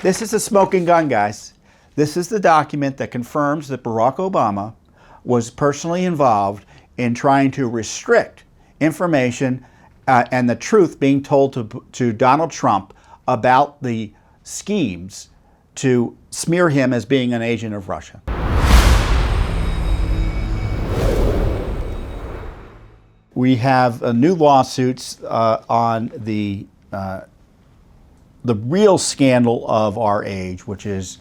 This is a smoking gun, guys. This is the document that confirms that Barack Obama was personally involved in trying to restrict information and the truth being told to Donald Trump about the schemes to smear him as being an agent of Russia. We have new lawsuits on the real scandal of our age, which is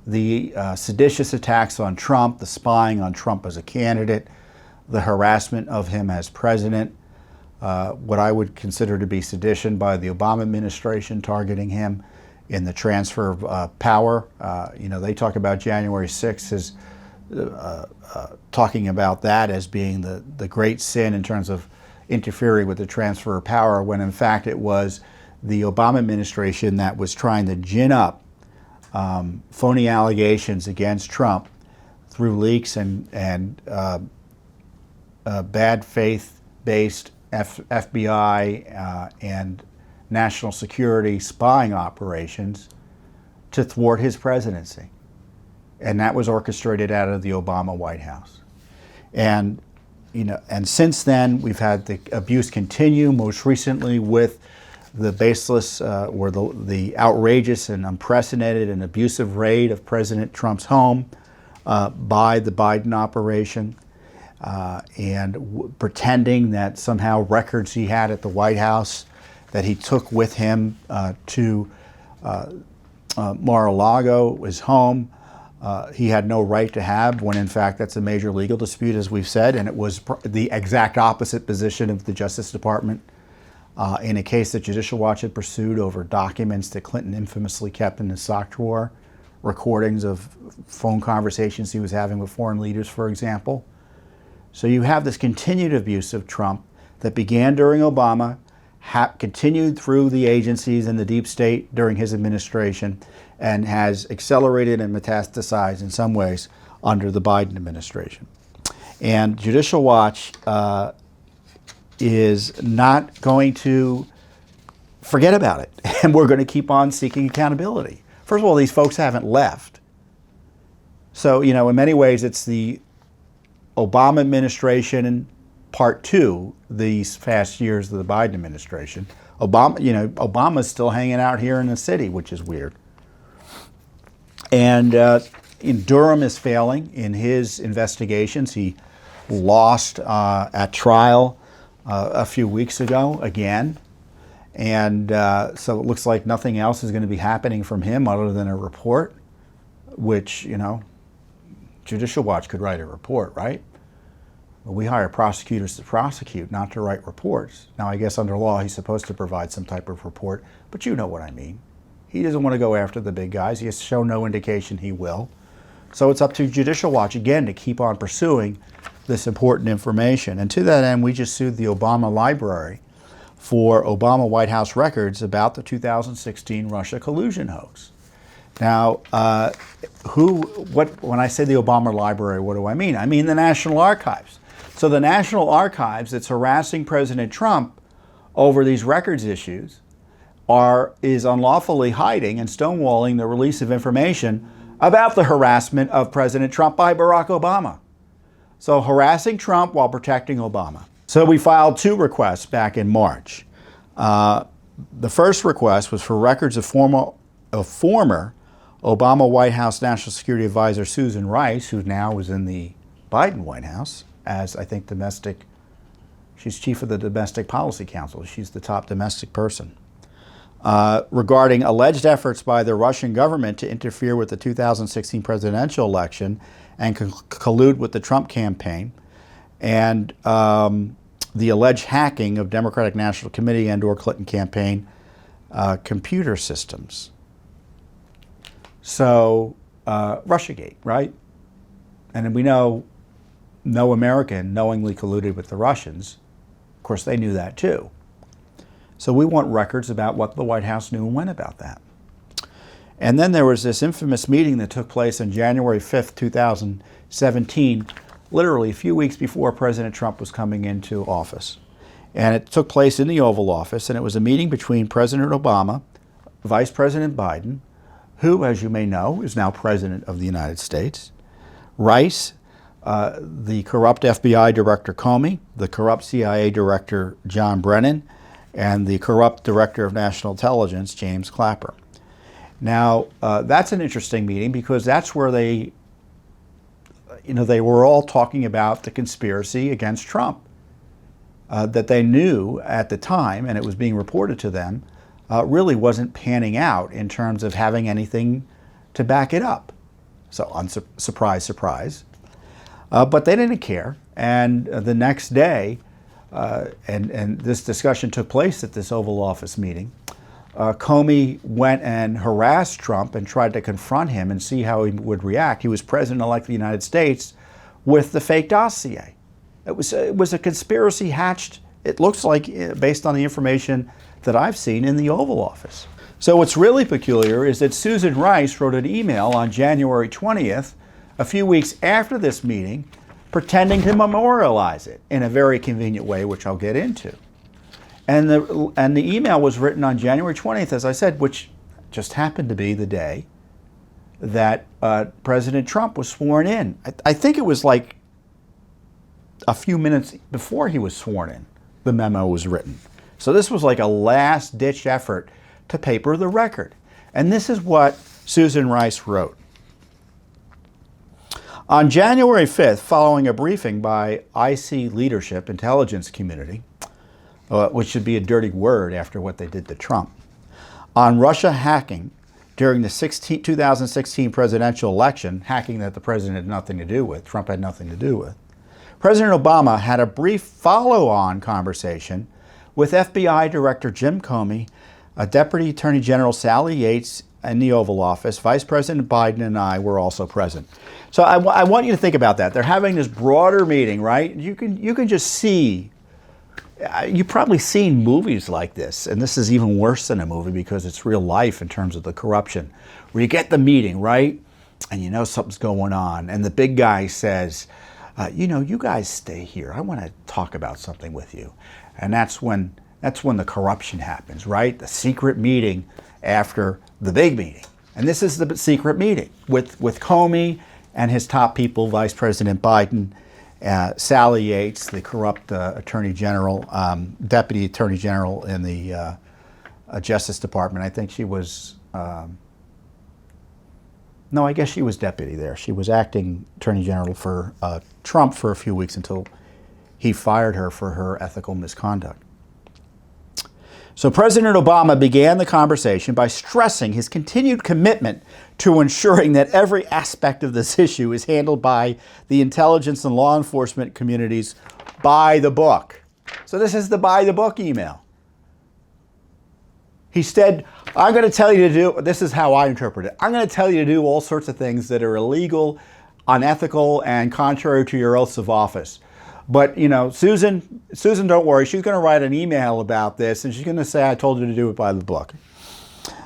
the seditious attacks on Trump, the spying on Trump as a candidate, the harassment of him as president, what I would consider to be sedition by the Obama administration targeting him in the transfer of power. They talk about January 6th as talking about that as being the great sin in terms of interfering with the transfer of power, when in fact it was the Obama administration that was trying to gin up phony allegations against Trump through leaks and bad faith-based FBI and national security spying operations to thwart his presidency. And that was orchestrated out of the Obama White House. And since then, we've had the abuse continue, most recently with the baseless or the outrageous and unprecedented and abusive raid of President Trump's home by the Biden operation, and pretending that somehow records he had at the White House that he took with him to Mar-a-Lago, his home, he had no right to have, when in fact that's a major legal dispute, as we've said, and it was the exact opposite position of the Justice Department in a case that Judicial Watch had pursued over documents that Clinton infamously kept in his sock drawer, recordings of phone conversations he was having with foreign leaders, for example. So you have this continued abuse of Trump that began during Obama, continued through the agencies and the deep state during his administration, and has accelerated and metastasized in some ways under the Biden administration. And Judicial Watch is not going to forget about it, and we're going to keep on seeking accountability. First of all, these folks haven't left. So, in many ways, it's the Obama administration part two these past years of the Biden administration. Obama's still hanging out here in the city, which is weird. And Durham is failing in his investigations. He lost at trial a few weeks ago again. And so it looks like nothing else is going to be happening from him other than a report, which, Judicial Watch could write a report, right? Well, we hire prosecutors to prosecute, not to write reports. Now, I guess under law, he's supposed to provide some type of report, but you know what I mean. He doesn't want to go after the big guys. He has shown no indication he will. So it's up to Judicial Watch, again, to keep on pursuing this important information. And to that end, we just sued the Obama Library for Obama White House records about the 2016 Russia collusion hoax. Now, when I say the Obama Library, what do I mean? I mean the National Archives. So the National Archives that's harassing President Trump over these records issues is unlawfully hiding and stonewalling the release of information about the harassment of President Trump by Barack Obama. So harassing Trump while protecting Obama. So we filed two requests back in March. The first request was for records of former Obama White House National Security Advisor Susan Rice, who now is in the Biden White House as, I think, she's chief of the Domestic Policy Council. She's the top domestic person. Regarding alleged efforts by the Russian government to interfere with the 2016 presidential election and collude with the Trump campaign, and the alleged hacking of Democratic National Committee and/or Clinton campaign computer systems. So, Russiagate, right? And we know no American knowingly colluded with the Russians. Of course, they knew that too. So we want records about what the White House knew and when about that. And then there was this infamous meeting that took place on January 5th, 2017, literally a few weeks before President Trump was coming into office. And it took place in the Oval Office, and it was a meeting between President Obama, Vice President Biden, who, as you may know, is now President of the United States, Rice, the corrupt FBI Director Comey, the corrupt CIA Director John Brennan, and the corrupt Director of National Intelligence, James Clapper. Now, that's an interesting meeting because that's where they were all talking about the conspiracy against Trump that they knew at the time, and it was being reported to them, really wasn't panning out in terms of having anything to back it up. So, surprise, surprise. But they didn't care. And the next day, and this discussion took place at this Oval Office meeting, Comey went and harassed Trump and tried to confront him and see how he would react. He was president-elect of the United States with the fake dossier. It was a conspiracy hatched, it looks like, based on the information that I've seen in the Oval Office. So what's really peculiar is that Susan Rice wrote an email on January 20th, a few weeks after this meeting, pretending to memorialize it in a very convenient way, which I'll get into. And the email was written on January 20th, as I said, which just happened to be the day that President Trump was sworn in. I think it was like a few minutes before he was sworn in, the memo was written. So this was like a last-ditch effort to paper the record. And this is what Susan Rice wrote. On January 5th, following a briefing by IC leadership, intelligence community, which should be a dirty word after what they did to Trump, on Russia hacking during the 2016 presidential election, hacking that the president had nothing to do with, Trump had nothing to do with, President Obama had a brief follow-on conversation with FBI Director Jim Comey, Deputy Attorney General Sally Yates in the Oval Office. Vice President Biden and I were also present. So I want you to think about that. They're having this broader meeting, right? You can just see, you've probably seen movies like this, and this is even worse than a movie because it's real life in terms of the corruption, where you get the meeting, right? And you know something's going on, and the big guy says, you guys stay here. I want to talk about something with you. And that's when the corruption happens, right? The secret meeting after the big meeting. And this is the secret meeting with Comey and his top people, Vice President Biden, Sally Yates, the corrupt Attorney General, Deputy Attorney General in the Justice Department. I think she was, no, I guess she was deputy there. She was acting Attorney General for Trump for a few weeks until he fired her for her ethical misconduct. So President Obama began the conversation by stressing his continued commitment to ensuring that every aspect of this issue is handled by the intelligence and law enforcement communities by the book. So this is the by the book email. He said, I'm going to tell you to do, this is how I interpret it, I'm going to tell you to do all sorts of things that are illegal, unethical, and contrary to your oaths of office. But, Susan, don't worry. She's going to write an email about this, and she's going to say, I told you to do it by the book.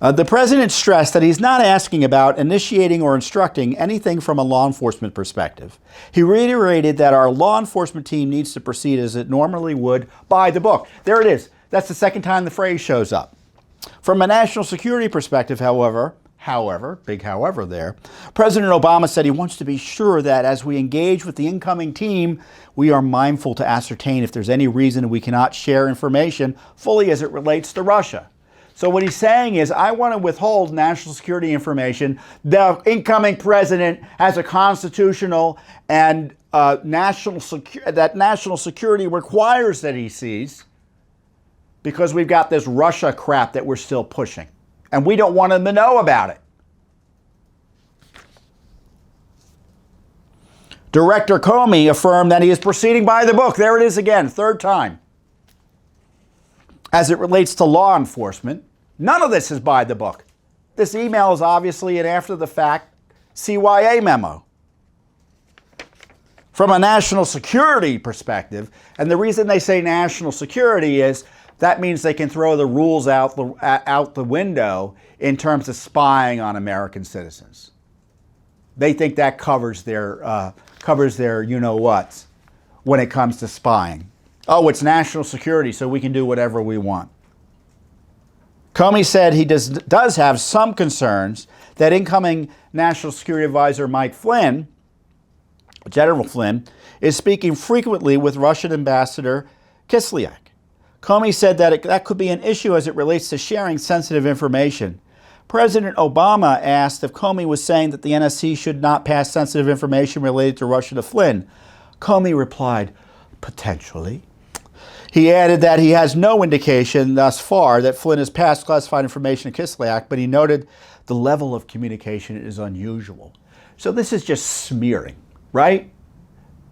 The president stressed that he's not asking about initiating or instructing anything from a law enforcement perspective. He reiterated that our law enforcement team needs to proceed as it normally would by the book. There it is. That's the second time the phrase shows up. From a national security perspective, however, big however there, President Obama said he wants to be sure that as we engage with the incoming team, we are mindful to ascertain if there's any reason we cannot share information fully as it relates to Russia. So what he's saying is, I want to withhold national security information. The incoming president has a constitutional and national security requires that he sees, because we've got this Russia crap that we're still pushing. And we don't want them to know about it. Director Comey affirmed that he is proceeding by the book. There it is again, third time. As it relates to law enforcement, none of this is by the book. This email is obviously an after-the-fact CYA memo. From a national security perspective, and the reason they say national security is that means they can throw the rules out the window in terms of spying on American citizens. They think that covers their you-know-whats when it comes to spying. Oh, it's national security, so we can do whatever we want. Comey said he does have some concerns that incoming National Security Advisor Mike Flynn, General Flynn, is speaking frequently with Russian Ambassador Kislyak. Comey said that that could be an issue as it relates to sharing sensitive information. President Obama asked if Comey was saying that the NSC should not pass sensitive information related to Russia to Flynn. Comey replied, potentially. He added that he has no indication thus far that Flynn has passed classified information to Kislyak, but he noted the level of communication is unusual. So this is just smearing, right?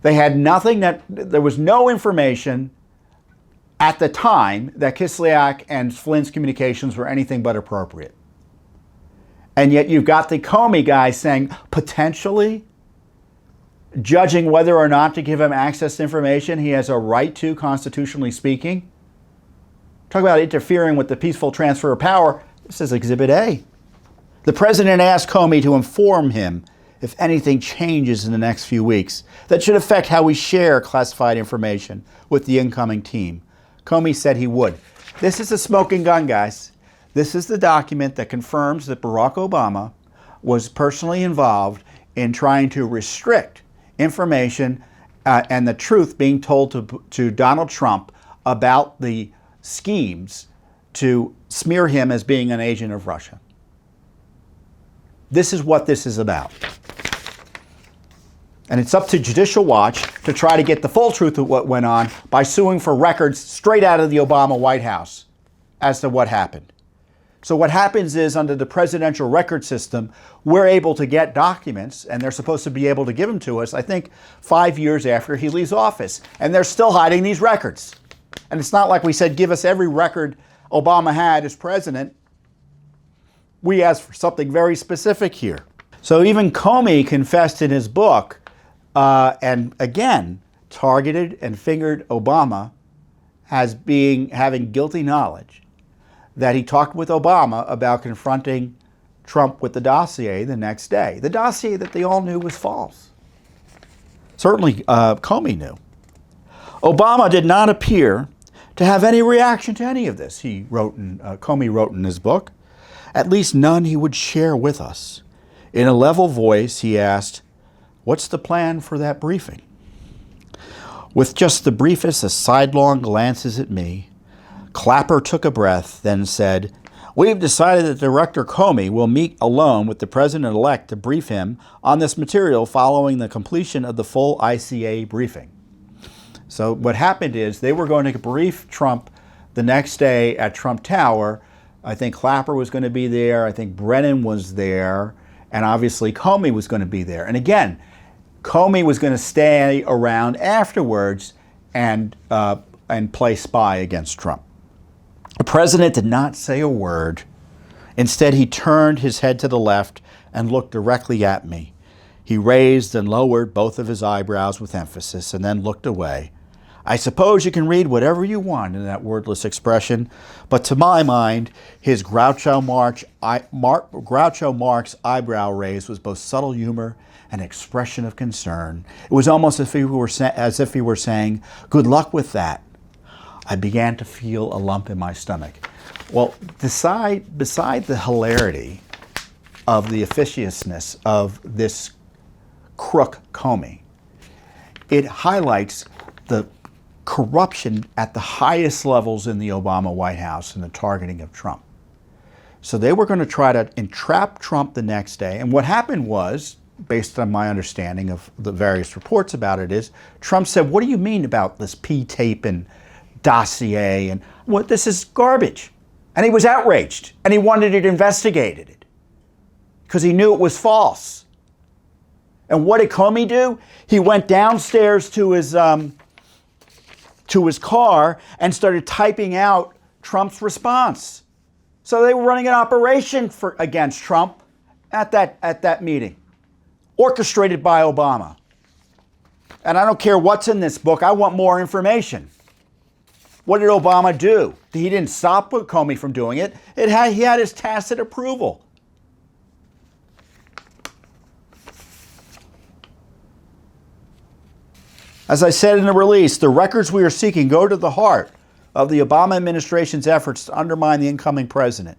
They had nothing there was no information at the time that Kislyak and Flynn's communications were anything but appropriate. And yet you've got the Comey guy saying, potentially, judging whether or not to give him access to information he has a right to, constitutionally speaking. Talk about interfering with the peaceful transfer of power. This is Exhibit A. The president asked Comey to inform him if anything changes in the next few weeks that should affect how we share classified information with the incoming team. Comey said he would. This is a smoking gun, guys. This is the document that confirms that Barack Obama was personally involved in trying to restrict information and the truth being told to Donald Trump about the schemes to smear him as being an agent of Russia. This is what this is about. And it's up to Judicial Watch to try to get the full truth of what went on by suing for records straight out of the Obama White House as to what happened. So what happens is, under the presidential record system, we're able to get documents, and they're supposed to be able to give them to us, I think, 5 years after he leaves office. And they're still hiding these records. And it's not like we said, give us every record Obama had as president. We asked for something very specific here. So even Comey confessed in his book, and again, targeted and fingered Obama as having guilty knowledge, that he talked with Obama about confronting Trump with the dossier the next day. The dossier that they all knew was false. Certainly Comey knew. Obama did not appear to have any reaction to any of this, Comey wrote in his book. At least none he would share with us. In a level voice, he asked, "What's the plan for that briefing?" With just the briefest of sidelong glances at me, Clapper took a breath, then said, "We've decided that Director Comey will meet alone with the President-elect to brief him on this material following the completion of the full ICA briefing." So what happened is they were going to brief Trump the next day at Trump Tower. I think Clapper was going to be there. I think Brennan was there. And obviously Comey was going to be there. And again, Comey was going to stay around afterwards and play spy against Trump. The president did not say a word. Instead, he turned his head to the left and looked directly at me. He raised and lowered both of his eyebrows with emphasis and then looked away. I suppose you can read whatever you want in that wordless expression, but to my mind, his Groucho Marx eyebrow raise was both subtle humor and expression of concern. It was almost as if he were saying, "Good luck with that." I began to feel a lump in my stomach. Well, beside the hilarity of the officiousness of this crook Comey, it highlights the corruption at the highest levels in the Obama White House and the targeting of Trump. So they were going to try to entrap Trump the next day. And what happened was, based on my understanding of the various reports about it, is Trump said, "What do you mean about this P-tape and dossier? And what? This is garbage." And he was outraged, and he wanted it investigated because he knew it was false. And what did Comey do? He went downstairs to his car and started typing out Trump's response. So they were running an operation against Trump at that meeting, orchestrated by Obama. And I don't care what's in this book. I want more information. What did Obama do? He didn't stop Comey from doing it. He had his tacit approval. As I said in the release, the records we are seeking go to the heart of the Obama administration's efforts to undermine the incoming president.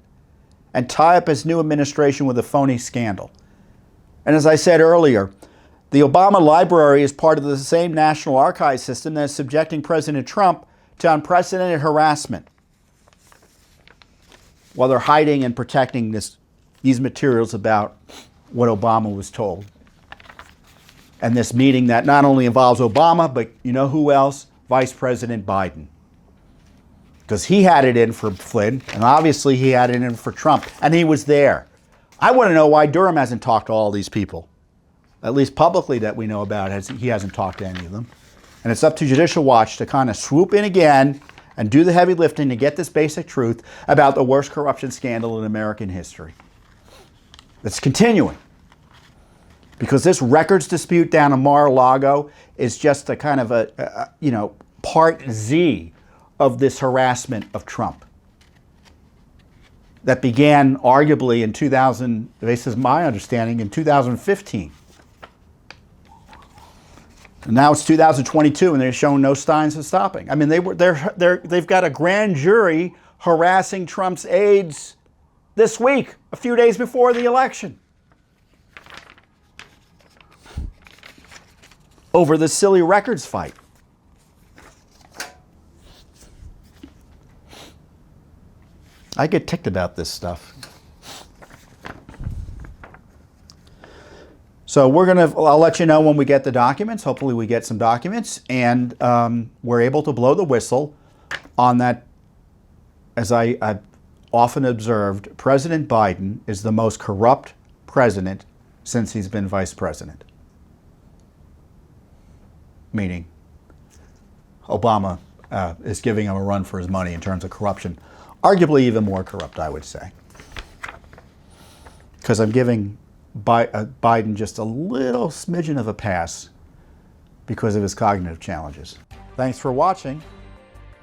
and tie up his new administration with a phony scandal. And as I said earlier, the Obama Library is part of the same National Archives system that is subjecting President Trump to unprecedented harassment while they're hiding and protecting these materials about what Obama was told. And this meeting that not only involves Obama, but you know who else? Vice President Biden. Because he had it in for Flynn, and obviously he had it in for Trump, and he was there. I want to know why Durham hasn't talked to all these people, at least publicly that we know about. He hasn't talked to any of them. And it's up to Judicial Watch to kind of swoop in again and do the heavy lifting to get this basic truth about the worst corruption scandal in American history. It's continuing. Because this records dispute down in Mar-a-Lago is just a kind of a part Z of this harassment of Trump that began arguably in 2000, this is my understanding, in 2015. And now it's 2022 and they're showing no signs of stopping. I mean, they've got a grand jury harassing Trump's aides this week, a few days before the election, over the silly records fight. I get ticked about this stuff. So I'll let you know when we get the documents. Hopefully we get some documents, and we're able to blow the whistle on that. As I've often observed, President Biden is the most corrupt president since he's been vice president. Meaning Obama is giving him a run for his money in terms of corruption. Arguably even more corrupt, I would say. Because I'm giving Biden just a little smidgen of a pass because of his cognitive challenges. Thanks for watching.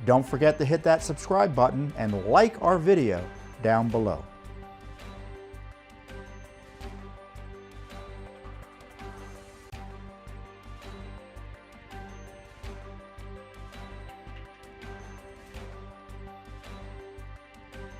Don't forget to hit that subscribe button and like our video down below.